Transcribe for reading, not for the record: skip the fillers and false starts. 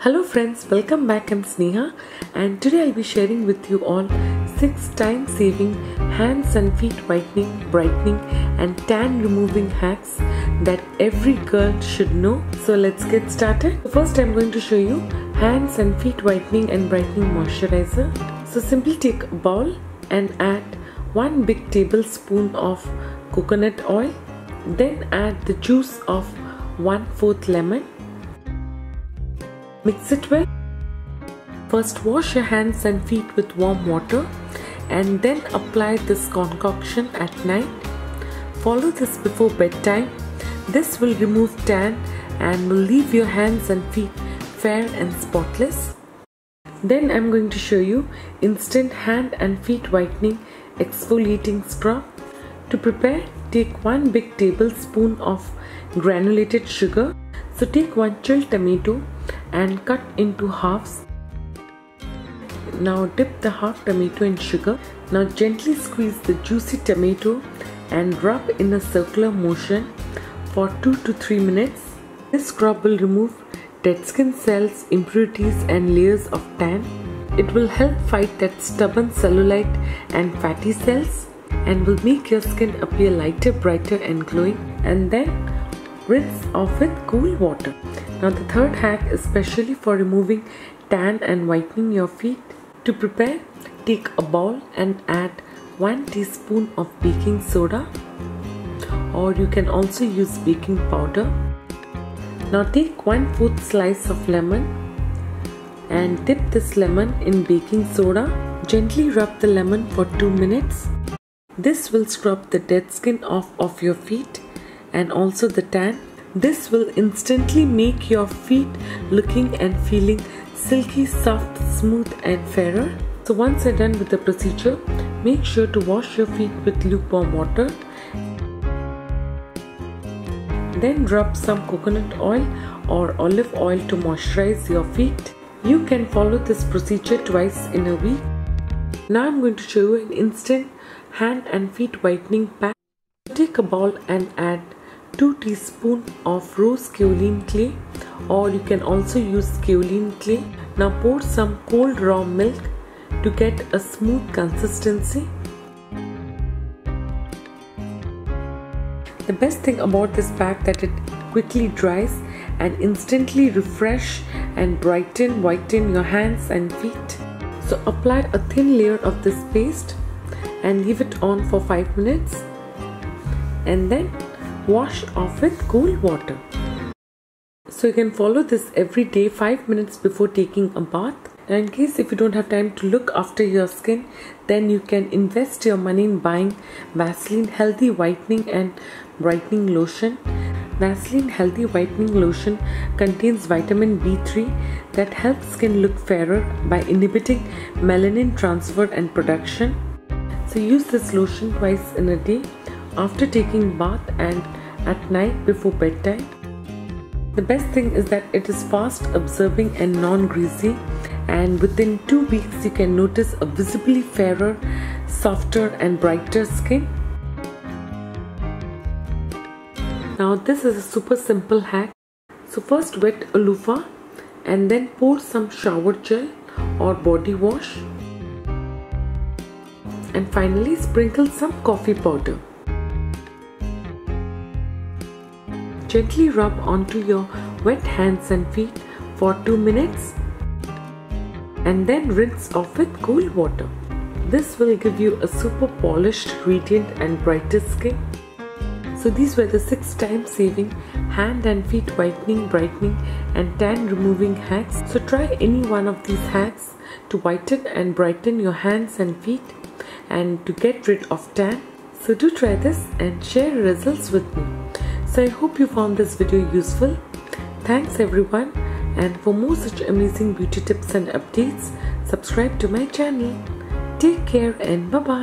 Hello friends, welcome back. I'm Sneha and today I'll be sharing with you all 6 time saving hands and feet whitening, brightening and tan removing hacks that every girl should know. So let's get started. First I'm going to show you hands and feet whitening and brightening moisturizer. So simply take a bowl and add 1 big tablespoon of coconut oil. Then add the juice of 1/4 lemon. Mix it well. First wash your hands and feet with warm water and then apply this concoction at night. Follow this before bedtime. This will remove tan and will leave your hands and feet fair and spotless. Then I'm going to show you instant hand and feet whitening exfoliating scrub. To prepare, take 1 big tablespoon of granulated sugar. So take 1 chilled tomato and cut into halves. Now dip the half tomato in sugar. Now gently squeeze the juicy tomato and rub in a circular motion for 2 to 3 minutes. This scrub will remove dead skin cells, impurities and layers of tan. It will help fight that stubborn cellulite and fatty cells and will make your skin appear lighter, brighter and glowing. And then rinse off with cool water. Now the third hack is specially for removing tan and whitening your feet. To prepare, take a bowl and add 1 teaspoon of baking soda, or you can also use baking powder. Now take 1/4 slice of lemon and dip this lemon in baking soda. Gently rub the lemon for 2 minutes. This will scrub the dead skin off of your feet and also the tan. This will instantly make your feet looking and feeling silky, soft, smooth and fairer. So once you're done with the procedure, make sure to wash your feet with lukewarm water. Then rub some coconut oil or olive oil to moisturize your feet. You can follow this procedure twice in a week. Now I'm going to show you an instant hand and feet whitening pack. Take a bowl and add 2 teaspoons of rose kaolin clay, or you can also use kaolin clay. Now pour some cold raw milk to get a smooth consistency. The best thing about this pack that it quickly dries and instantly refresh and whiten your hands and feet. So apply a thin layer of this paste and leave it on for 5 minutes and then wash off with cool water. So you can follow this every day 5 minutes before taking a bath. Now in case if you don't have time to look after your skin, then you can invest your money in buying Vaseline Healthy Whitening and Brightening Lotion. Vaseline Healthy Whitening Lotion contains vitamin B3 that helps skin look fairer by inhibiting melanin transfer and production. So use this lotion twice in a day, after taking bath and at night before bedtime. The best thing is that it is fast absorbing and non-greasy, and within 2 weeks you can notice a visibly fairer, softer and brighter skin. Now this is a super simple hack. So first wet a loofah and then pour some shower gel or body wash, and finally sprinkle some coffee powder. Gently rub onto your wet hands and feet for 2 minutes and then rinse off with cool water. This will give you a super polished, radiant and brighter skin. So these were the 6 time saving hand and feet whitening, brightening and tan removing hacks. So try any one of these hacks to whiten and brighten your hands and feet and to get rid of tan. So do try this and share your results with me. So I hope you found this video useful. Thanks everyone, and for more such amazing beauty tips and updates, subscribe to my channel. Take care and bye bye.